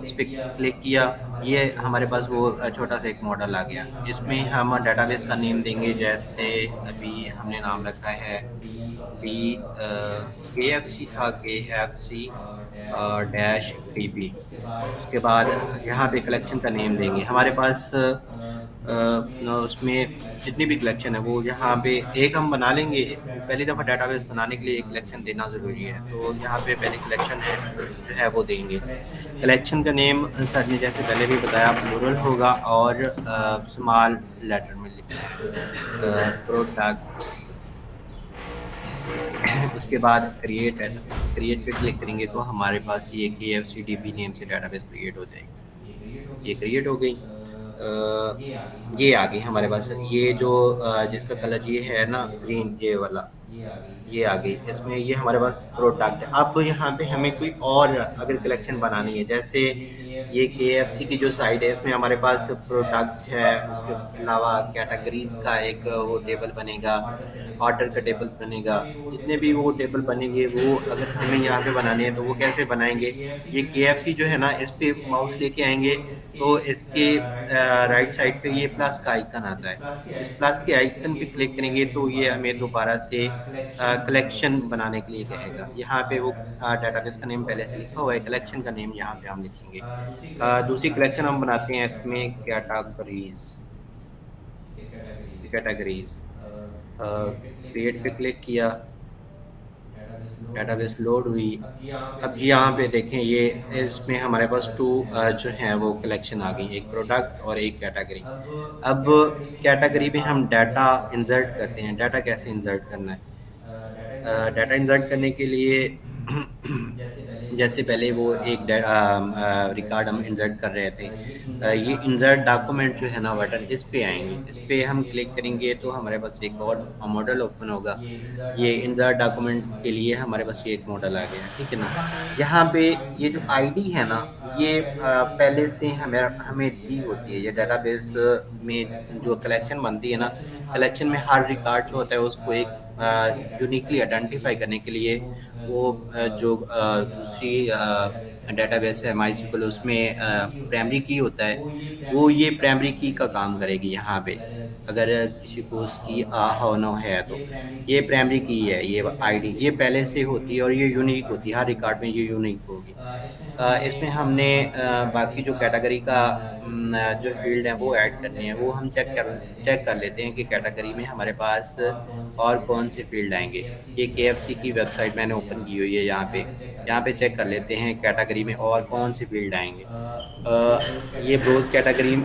इस पे क्लिक किया, ये हमारे पास वो छोटा सा एक मॉडल आ गया। इसमें हम डेटाबेस का नेम देंगे, जैसे अभी हमने नाम रखा है बी के एफ सी था, K F C dash D B. उसके बाद यहाँ पे कलेक्शन का नेम देंगे। हमारे पास उसमें जितनी भी कलेक्शन है वो यहाँ पे एक हम बना लेंगे। पहली दफ़ा डेटाबेस बनाने के लिए एक कलेक्शन देना ज़रूरी है, तो यहाँ पे पहली कलेक्शन है जो है वो देंगे। कलेक्शन का नेम सर ने जैसे पहले भी बताया प्लूरल होगा और स्मॉल लेटर में लिखना है, प्रोडक्ट्स। उसके बाद क्रिएट है, क्रिएट पे क्लिक करेंगे तो हमारे पास ये K F C D B name से डेटाबेस क्रिएट हो जाएगी। ये क्रिएट हो गई। ये आ गई हमारे पास। ये जो जिसका कलर ये है ना ग्रीन, ये वाला, ये आ गई। इसमें ये हमारे पास प्रोडक्ट है। अब यहाँ पे हमें कोई और अगर कलेक्शन बनानी है, जैसे ये केएफसी की जो साइड है इसमें हमारे पास प्रोडक्ट है, उसके अलावा कैटेगरीज का एक वो टेबल बनेगा, ऑर्डर का टेबल बनेगा। जितने भी वो टेबल बनेंगे वो अगर हमें यहाँ पे बनाने हैं तो वो कैसे बनाएंगे? ये केएफसी जो है ना, इस पे माउस लेके आएंगे तो इसके राइट साइड पे ये प्लस का आइकन आता है। इस प्लस के आइकन पे क्लिक करेंगे तो ये हमें दोबारा से कलेक्शन बनाने के लिए कहेगा। यहाँ पे वो डेटाबेस का नेम पहले से लिखा हुआ है, कलेक्शन का नेम यहाँ पे हम लिखेंगे। दूसरी कलेक्शन हम बनाते हैं इसमें कैटेगरीज। कैटेगरीज क्रिएट पे क्लिक किया, डेटाबेस लोड हुई। अब यहाँ पे देखें, ये इसमें हमारे पास 2 जो हैं वो कलेक्शन आ गई, एक प्रोडक्ट और एक कैटेगरी। अब कैटेगरी में हम डाटा इंसर्ट करते हैं। डाटा कैसे इंसर्ट करना है? डाटा इंसर्ट करने के लिए जैसे पहले वो एक रिकॉर्ड हम इंसर्ट कर रहे थे, ये इंसर्ट डॉक्यूमेंट जो है ना बटन, इस पे आएंगे। इस पे हम क्लिक करेंगे तो हमारे पास एक और मॉडल ओपन होगा। ये इंसर्ट डॉक्यूमेंट के लिए हमारे पास ये एक मॉडल आ गया, ठीक है ना। यहाँ पे ये जो आईडी है ना, ये पहले से हमें दी होती है। ये डेटाबेस में जो कलेक्शन बनती है ना, कलेक्शन में हर रिकॉर्ड जो होता है उसको एक यूनिकली आइडेंटिफाई करने के लिए वो जो दूसरी डेटाबेस है माइस्क्ल, उसमें प्राइमरी की होता है, वो ये प्राइमरी की का काम करेगी। यहाँ पे अगर किसी को उसकी होना है तो ये प्राइमरी की है, ये आईडी ये पहले से होती है और ये यूनिक होती है, हर रिकॉर्ड में ये यूनिक होगी। इसमें हमने बाकी जो कैटेगरी का जो फील्ड है वो ऐड करने हैं, वो हम चेक कर लेते हैं कि कैटेगरी में हमारे पास और कौन से फील्ड आएंगे। ये केएफसी की वेबसाइट मैंने ओपन की हुई है, यहाँ पे चेक कर लेते हैं कैटेगरी में और कौन से फील्ड आएंगे। ये ब्रोज कैटेगरी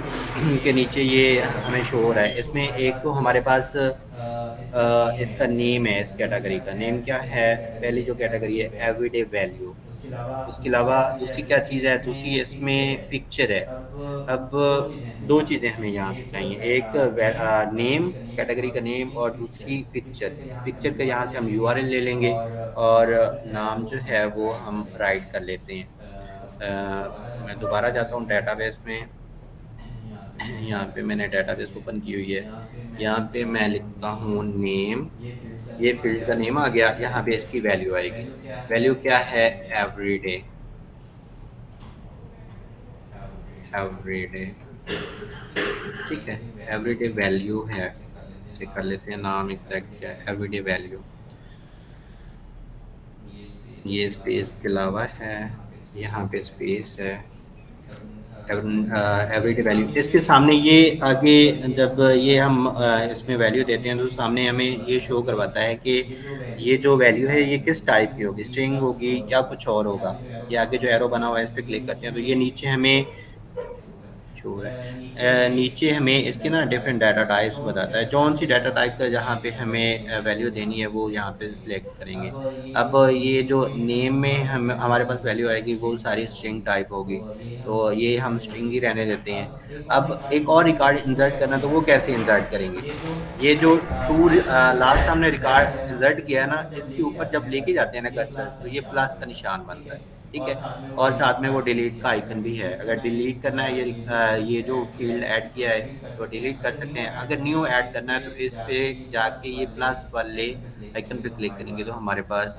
के नीचे ये हमें शो हो रहा है। इसमें एक तो हमारे पास इसका नेम है, इस कैटेगरी का नेम क्या है? पहली जो कैटेगरी है एवरीडे वैल्यू। उसके अलावा दूसरी क्या चीज़ है? दूसरी इसमें पिक्चर है। अब 2 चीज़ें हमें यहाँ से चाहिए, एक नेम, कैटेगरी का नेम, और दूसरी पिक्चर। पिक्चर का यहाँ से हम यूआरएल ले लेंगे और नाम जो है वो हम राइट कर लेते हैं। मैं दोबारा जाता हूँ डेटाबेस में। यहाँ पे मैंने डेटाबेस ओपन की हुई है, यहाँ पे मैं लिखता हूँ नेम, ये फील्ड का नेम आ गया। यहाँ पे इसकी वैल्यू आएगी। वैल्यू क्या है? एवरीडे। ठीक है। देखिए वैल्यू एवरीडे वैल्यू है, चेक कर लेते हैं चेक कर नाम लेते हैं नाम एग्जैक्ट क्या है, एवरीडे वैल्यू। ये स्पेस ये के अलावा स्पेस के अलावा है, यहाँ पे है स्पेस है, एवरीडे इसके वैल्यू। सामने इसके ये सामने ये आगे ये जब ये हम इसमें वैल्यू देते हैं तो सामने हमें ये शो करवाता है कि ये जो वैल्यू है ये किस टाइप की होगी, स्ट्रिंग होगी या कुछ और होगा। ये आगे जो एरो बना हुआ है इस पे क्लिक करते हैं तो ये नीचे हमें शो हो रहा है। नीचे हमें इसके ना डिफरेंट डाटा टाइप्स बताता है, कौन सी डाटा टाइप का जहाँ पे हमें वैल्यू देनी है वो यहाँ पे सिलेक्ट करेंगे। अब ये जो नेम में हम हमारे पास वैल्यू आएगी वो सारी स्ट्रिंग टाइप होगी, तो ये हम स्ट्रिंग ही रहने देते हैं। अब एक और रिकॉर्ड इंसर्ट करना, तो वो कैसे इंसर्ट करेंगे। ये जो टू लास्ट हमने रिकॉर्ड इंसर्ट किया है ना, इसके ऊपर जब लेके जाते हैं ना कर्सर, तो ये प्लस का निशान बनता है, ठीक है। और साथ में वो डिलीट का आइकन भी है, अगर डिलीट करना है ये जो फील्ड ऐड किया है तो डिलीट कर सकते हैं। अगर न्यू ऐड करना है तो इस पे जाके ये प्लस वाले आइकन पे क्लिक करेंगे तो हमारे पास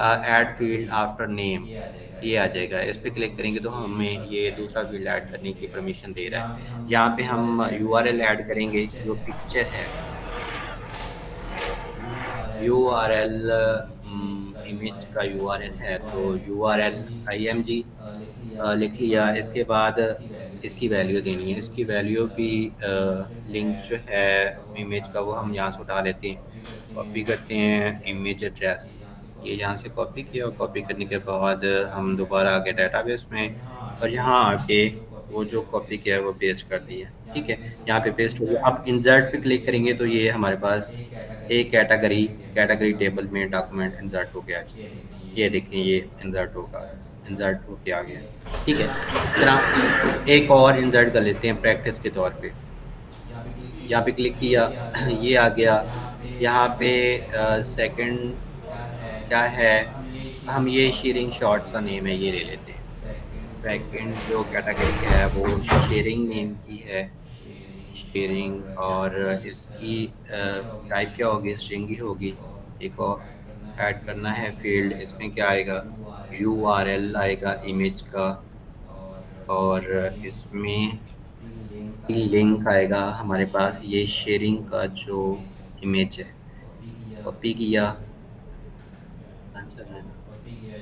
ऐड फील्ड आफ्टर नेम ये आ जाएगा। इस पे क्लिक करेंगे तो हमें ये दूसरा फील्ड ऐड करने की परमिशन दे रहा है। यहाँ पे हम यूआरएल ऐड करेंगे, जो पिक्चर है यूआरएल, इमेज का यूआरएल है तो यूआरएल img लिख लिया। इसके बाद इसकी वैल्यू देनी है, इसकी वैल्यू भी लिंक जो है इमेज का वो हम यहाँ से उठा लेते हैं, कॉपी करते हैं इमेज एड्रेस। ये यहाँ से कॉपी किया, और कॉपी करने के बाद हम दोबारा आ गए डेटाबेस में, और यहाँ आके वो जो कॉपी किया है वो पेस्ट कर दिया, ठीक है। यहाँ पे पेस्ट हो गया। अब इंसर्ट पे क्लिक करेंगे तो ये हमारे पास एक कैटेगरी कैटेगरी टेबल में डॉक्यूमेंट इंसर्ट हो गया जी। ये देखें ये इंसर्ट होगा, इंसर्ट होके आ गया, ठीक है। इस तरह एक और इंसर्ट कर लेते हैं प्रैक्टिस के तौर पे। यहाँ पे क्लिक किया ये आ गया। यहाँ पे सेकंड क्या है, हम ये शेयरिंग शॉर्ट सा नेम है ये ले लेते हैं। सेकंड जो कैटेगरी है वो शेयरिंग नेम की है, शेयरिंग। और इसकी टाइप क्या होगी, स्ट्रिंग ही होगी। एक और ऐड करना है फील्ड, इसमें क्या आएगा, यूआरएल आएगा इमेज का, और इसमें लिंक आएगा हमारे पास ये शेयरिंग का जो इमेज है। कॉपी किया, आंसर है ना,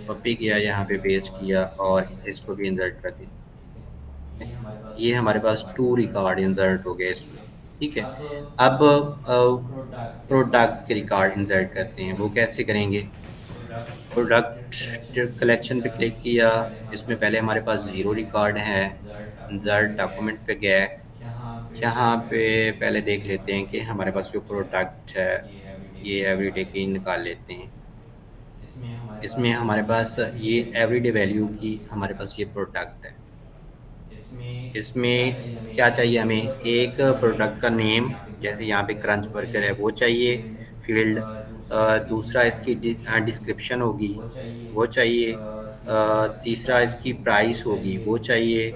कॉपी किया, यहाँ पे पेस्ट किया और इसको भी इंसर्ट कर दिया। ये हमारे पास टू रिकॉर्ड इंसर्ट हो गए इसमें, ठीक है। अब प्रोडक्ट के रिकॉर्ड इंसर्ट करते हैं, वो कैसे करेंगे। प्रोडक्ट कलेक्शन पे क्लिक किया, इसमें पहले हमारे पास ज़ीरो रिकॉर्ड है। इंसर्ट डॉक्यूमेंट पे गए, यहाँ पे पहले देख लेते हैं कि हमारे पास जो प्रोडक्ट है ये एवरीडे की निकाल लेते हैं। इसमें हमारे पास ये एवरीडे वैल्यू की हमारे पास ये प्रोडक्ट है। इसमें क्या चाहिए हमें, एक प्रोडक्ट का नेम, जैसे यहाँ पे क्रंच बर्गर है वो चाहिए फील्ड। दूसरा इसकी डिस्क्रिप्शन होगी वो चाहिए। तीसरा इसकी प्राइस होगी वो चाहिए।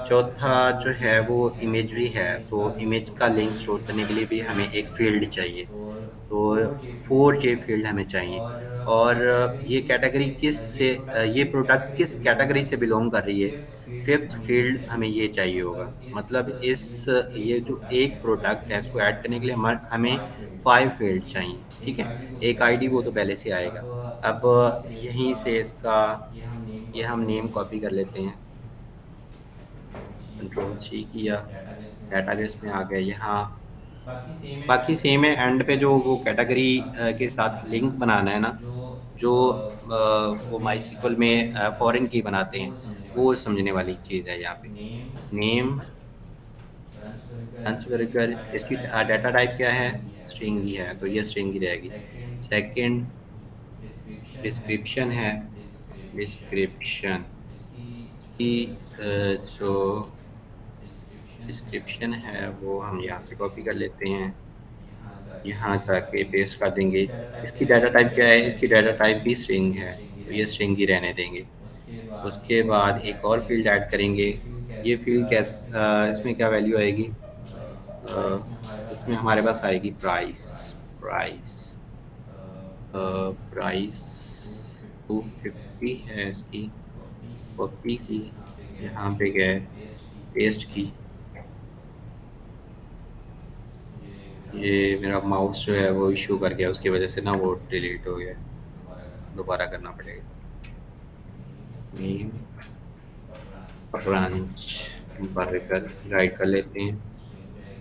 चौथा जो है वो इमेज भी है, तो इमेज का लिंक स्टोर करने के लिए भी हमें एक फील्ड चाहिए, तो 4J फील्ड हमें चाहिए। और ये कैटेगरी किस से ये प्रोडक्ट किस कैटेगरी से बिलोंग कर रही है, फिफ्थ फील्ड हमें ये चाहिए होगा। मतलब इस ये जो एक प्रोडक्ट है इसको ऐड करने के लिए हमें 5 फील्ड चाहिए, ठीक है। एक आईडी वो तो पहले से आएगा। अब यहीं से इसका ये हम नेम कॉपी कर लेते हैं, कंट्रोल सी किया, डेटाबेस में आ गए। यहाँ बाकी सेम है, एंड पे जो वो कैटेगरी के साथ लिंक बनाना है ना, जो वो माईसीक्वल में फॉरेन की बनाते हैं, वो समझने वाली चीज़ है यहाँ पे। नेम लंच बर्गर, इसकी डाटा टाइप क्या है, स्ट्रिंग ही है, तो ये स्ट्रिंग ही रहेगी। सेकंड डिस्क्रिप्शन है, डिस्क्रिप्शन की जो डिस्क्रिप्शन है वो हम यहाँ से कॉपी कर लेते हैं, यहाँ जाके पेस्ट कर देंगे। इसकी डाटा टाइप क्या है, इसकी डाटा टाइप भी स्ट्रिंग है, तो ये स्ट्रिंग ही रहने देंगे। उसके बाद एक और फील्ड ऐड करेंगे। ये फील्ड इसमें क्या वैल्यू आएगी, इसमें हमारे पास आएगी प्राइस। प्राइस प्राइस 250 है इसकी, कॉपी की, यहाँ पे गए पेस्ट की, ये मेरा माउस जो है वो इशू कर गया, उसकी वजह से ना वो डिलीट हो गया, दोबारा करना पड़ेगा। नेम ब्रांच बर्गर राइट कर लेते हैं,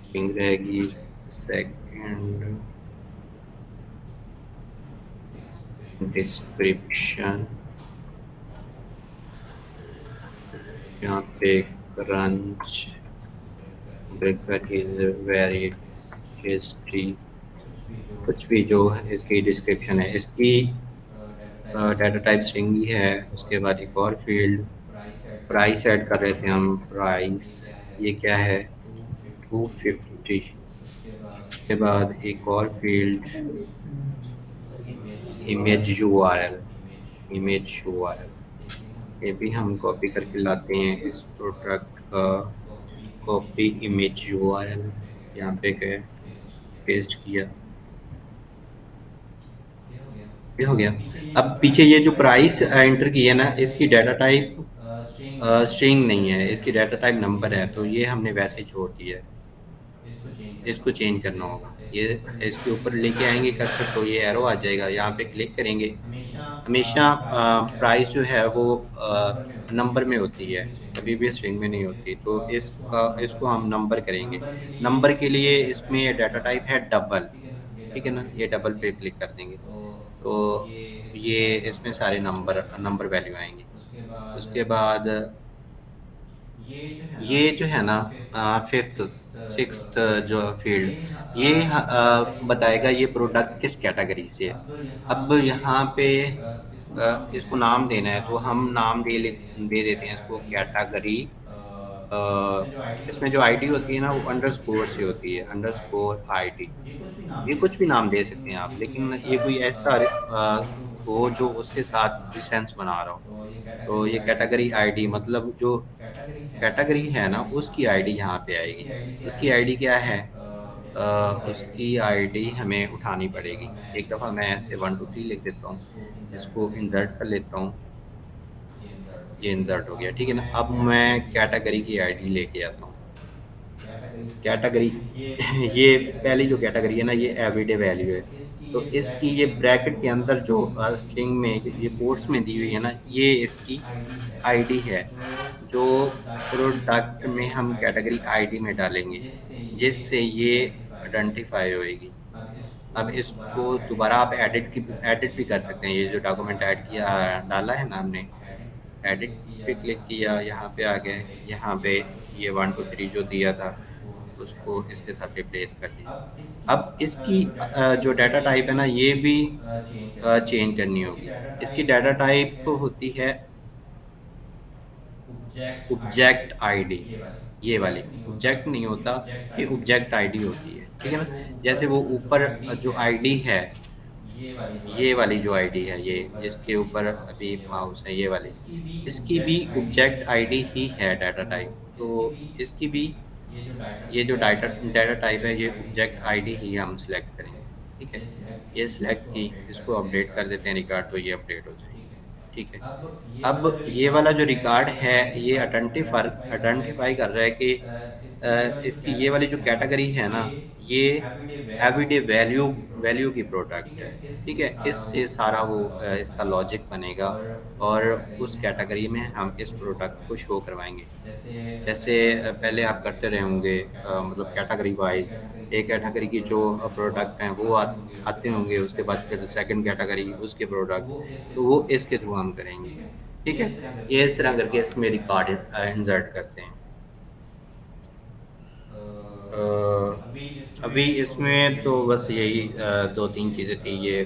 स्ट्रिंग रहेगी सेकंड डिस्क्रिप्शन, यहाँ पे crunch burger is very tasty, कुछ भी जो इसकी डिस्क्रिप्शन है। इसकी डाटा टाइप स्ट्रिंग ही है। उसके बाद एक और फील्ड प्राइस ऐड कर रहे थे हम, प्राइस ये क्या है 250। उसके बाद एक और field image URL, image URL ये भी हम कॉपी करके लाते हैं इस प्रोडक्ट का, कॉपी इमेज यूआरएल यहाँ पे गए पेस्ट किया, ये हो गया। अब पीछे ये जो प्राइस एंटर की है ना, इसकी डाटा टाइप स्ट्रिंग नहीं है, इसकी डाटा टाइप नंबर है, तो ये हमने वैसे ही छोड़ दिया है, इसको चेंज करना होगा। ये इसके ऊपर लेके आएंगे कर्सर तो ये एरो आ जाएगा, यहाँ पे क्लिक करेंगे। हमेशा प्राइस जो है वो नंबर में होती है, कभी भी स्ट्रिंग में नहीं होती, तो इसको हम नंबर करेंगे। नंबर के लिए इसमें डाटा टाइप है डबल, ठीक है ना, ये डबल पे क्लिक कर देंगे तो ये इसमें सारे नंबर वैल्यू आएंगे। उसके बाद ये जो है ना फिफ्थ सिक्स्थ जो फील्ड ये बताएगा ये प्रोडक्ट किस कैटेगरी से है। अब यहाँ पे इसको नाम देना है, तो हम नाम दे देते हैं इसको कैटेगरी। इसमें जो आईडी होती है ना वो अंडरस्कोर से होती है, अंडरस्कोर आईडी। ये कुछ भी नाम दे सकते हैं आप, लेकिन ये कोई ऐसा हो जो उसके साथ डिस्टेंस बना रहा हो। तो ये कैटेगरी आईडी मतलब जो कैटेगरी है ना उसकी आईडी यहाँ पे आएगी। उसकी आईडी क्या है, उसकी आईडी हमें उठानी पड़ेगी। एक दफ़ा मैं ऐसे 1 2 3 लिख देता हूँ, इसको इंसर्ट कर लेता हूँ, ये इंसर्ट हो गया, ठीक है ना। अब मैं कैटेगरी की आईडी लेके आता हूँ। कैटेगरी ये पहली जो कैटेगरी है ना ये एवरीडे वैल्यू है, तो इसकी ये ब्रैकेट के अंदर जो स्ट्रिंग में ये कोट्स में दी हुई है ना ये इसकी आईडी है, जो प्रोडक्ट में हम कैटेगरी आईडी में डालेंगे जिससे ये आइडेंटिफाई होएगी। अब इसको दोबारा आप एडिट भी कर सकते हैं। ये जो डॉक्यूमेंट ऐड किया डाला है ना हमने, एडिट पे क्लिक किया, यहाँ पे आ गए, यहाँ पे ये 1 2 3 जो दिया था उसको इसके साथ रिप्लेस कर दिया। अब इसकी जो डाटा टाइप है ना ये भी चेंज करनी होगी। इसकी डाटा टाइप होती है ऑब्जेक्ट आईडी, ये वाली ऑब्जेक्ट नहीं होता, ये ऑब्जेक्ट आईडी होती है, ठीक है ना। जैसे वो ऊपर जो आईडी है, ये वाली जो आईडी है, ये जिसके ऊपर अभी माउस है, ये वाली, इसकी भी ऑब्जेक्ट आईडी ही है डाटा टाइप। तो इसकी भी ये जो डाटा टाइप है ये ऑब्जेक्ट आईडी ही हम सिलेक्ट करेंगे, ठीक है। ये सिलेक्ट की, इसको अपडेट कर देते हैं रिकॉर्ड, तो ये अपडेट हो जाएगी, ठीक है। अब ये वाला जो रिकॉर्ड है ये आइडेंटिफाई कर रहा है कि इसकी ये वाली जो कैटेगरी है ना ये एवरीडे वैल्यू की प्रोडक्ट है, ठीक है। इससे सारा वो इसका लॉजिक बनेगा और उस कैटेगरी में हम इस प्रोडक्ट को शो करवाएंगे। जैसे पहले आप करते रहे होंगे, मतलब कैटेगरी वाइज एक कैटेगरी की जो प्रोडक्ट हैं वो आते होंगे, उसके बाद फिर सेकंड कैटेगरी उसके प्रोडक्ट, तो वो इसके थ्रू हम करेंगे, ठीक है। ये इस तरह करके इसमें रिकॉर्ड इंसर्ट करते हैं। अभी इसमें तो बस यही 2 3 चीज़ें थी। ये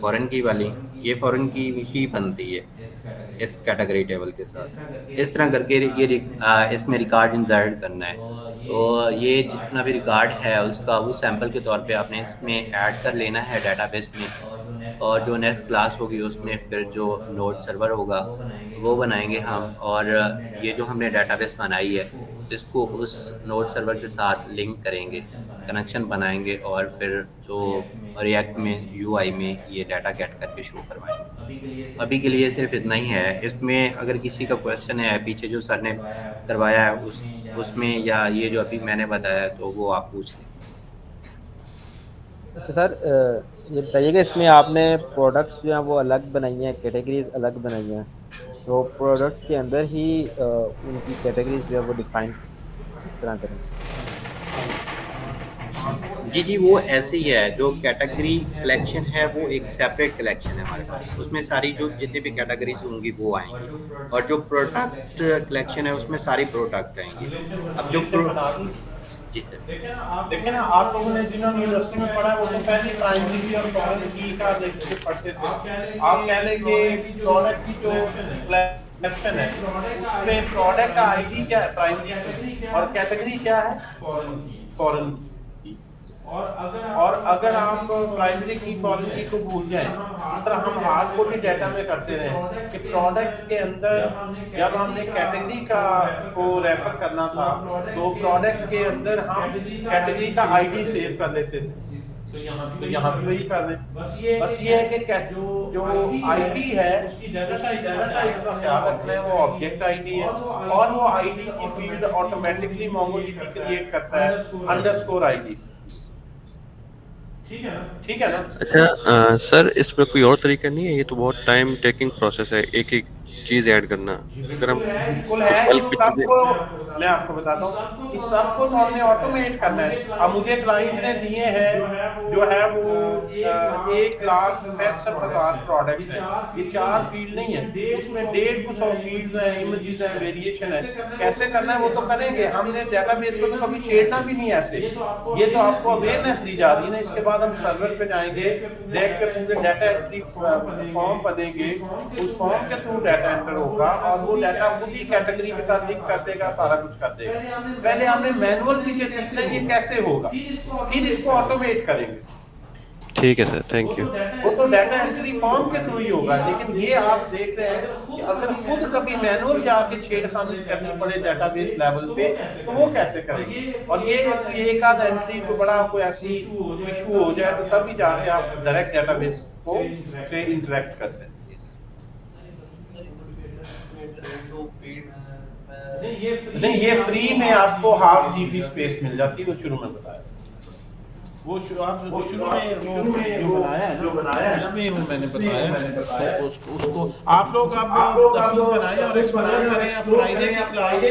फॉरेन की वाली, ये फॉरेन की ही बनती है इस कैटेगरी टेबल के साथ। इस तरह करके इसमें रिकॉर्ड इंसर्ट करना है। तो ये जितना भी रिकॉर्ड है उसका वो सैंपल के तौर पे आपने इसमें ऐड कर लेना है डेटाबेस में, और जो नेक्स्ट क्लास होगी उसमें फिर जो नोड सर्वर होगा वो बनाएंगे हम, और ये जो हमने डेटाबेस बनाई है इसको उस नोड सर्वर के साथ लिंक करेंगे, कनेक्शन बनाएंगे, और फिर जो रिएक्ट में यूआई में ये डाटा गेट करके शो करवाएंगे। अभी के लिए सिर्फ इतना ही है। इसमें अगर किसी का क्वेश्चन है पीछे जो सर ने करवाया है उसमें, या ये जो अभी मैंने बताया, तो वो आप पूछ लें। अच्छा सर, ये बताइएगा इसमें आपने प्रोडक्ट्स जो हैं वो अलग बनाई हैं, कैटेगरीज अलग बनाई हैं, तो प्रोडक्ट्स के अंदर ही उनकी कैटेगरीज जो है वो डिफाइन किस तरह करें? जी, जी, वो ऐसे ही है, जो कैटेगरी कलेक्शन है वो एक सेपरेट कलेक्शन है हमारे पास। उसमें सारी जो जितनी भी कैटेगरीज़ होंगी वो आएँगी, और जो प्रोडक्ट कलेक्शन है उसमें सारी प्रोडक्ट आएँगी। अब जो प्रो जी सर। देखिए ना, आप लोगों ने जिन्होंने यूनिवर्सिटी में पढ़ा है वो तो पहले प्राइमरी की और फॉरेन की का देखते पढ़ते थे। आप कह लें कि प्रोडक्ट की जो कलेक्शन है उसमें प्रोडक्ट का आईडी क्या है प्राइमरी और कैटेगरी क्या है फॉरेन की। और अगर आप प्राइमरी की फॉरेन की को भूल जाएं, इस तरह हम हार्ड कोड डेटा में करते रहे कि प्रोडक्ट के अंदर जब हमने कैटेगरी का को रेफर करना था तो प्रोडक्ट के अंदर हम कैटेगरी का आईडी सेव कर लेते थे। तो यहाँ भी वही कर रहे हैं। बस ये है कि जो आईडी है उसकी डाटा टाइप का ख्याल रखना है, वो ऑब्जेक्ट आईडी है और वो आईडी की फील्ड ऑटोमेटिकली मोंगोडीबी क्रिएट करता है अंडरस्कोर आईडी। ठीक है ना। अच्छा सर, इसमें कोई और तरीका नहीं है? ये तो बहुत टाइम टेकिंग प्रोसेस है, एक एक चीज़ ऐड करना। अगर हम बिल्कुल है, इस बल्क में चीज़ें सबको मैं आपको बताता हूँ कि सबको तो हमने ऑटोमेट करना है। अब मुझे क्लाइंट ने दिए हैं जो है वो 1,65,000 प्रोडक्ट्स हैं। ये 4 फील्ड नहीं है, उसमें 150 फील्ड्स हैं, इमेजेस हैं, वेरिएशन है। कैसे करना है वो तो करेंगे, हमने डेटाबेस को तो कभी छेड़ना भी नहीं ऐसे। ये तो आपको अवेयरनेस दी जा रही है ना। इसके बाद हम सर्वर पे जाएंगे, देख के पूरे डाटा एंट्री फॉर्म बनेंगे, उस फॉर्म के थ्रू डाटा एंटर होगा और वो डाटा खुद ही कैटेगरी के साथ लिंक कर देगा, सारा कुछ कर देगा। पहले हमने मैनुअल पीछे सीखना है ये कैसे होगा, फिर इसको ऑटोमेट करेंगे। ठीक है सर, थैंक यू। वो तो डाटा एंट्री फॉर्म के थ्रू ही होगा, लेकिन ये आप देख रहे हैं कि अगर खुद कभी मैनुअल जाके छेड़खानी करनी पड़े डाटाबेस लेवल पे तो वो कैसे करेंगे। और ये एक आध एंट्री को बड़ा कोई ऐसी इशू हो जाए तो तभी जाके आप डायरेक्ट डाटाबेस को से इंटरेक्ट करते हैं। नहीं, ये फ्री में आपको 1/2 GB स्पेस मिल जाती है, वो शुरू में बताया। वो शुरू में जो बनाया है उसमें वो मैंने बताया। तो उसको आप लोग अब बनाएं और एक्सप्लोर करें। फ्राइडे की क्लास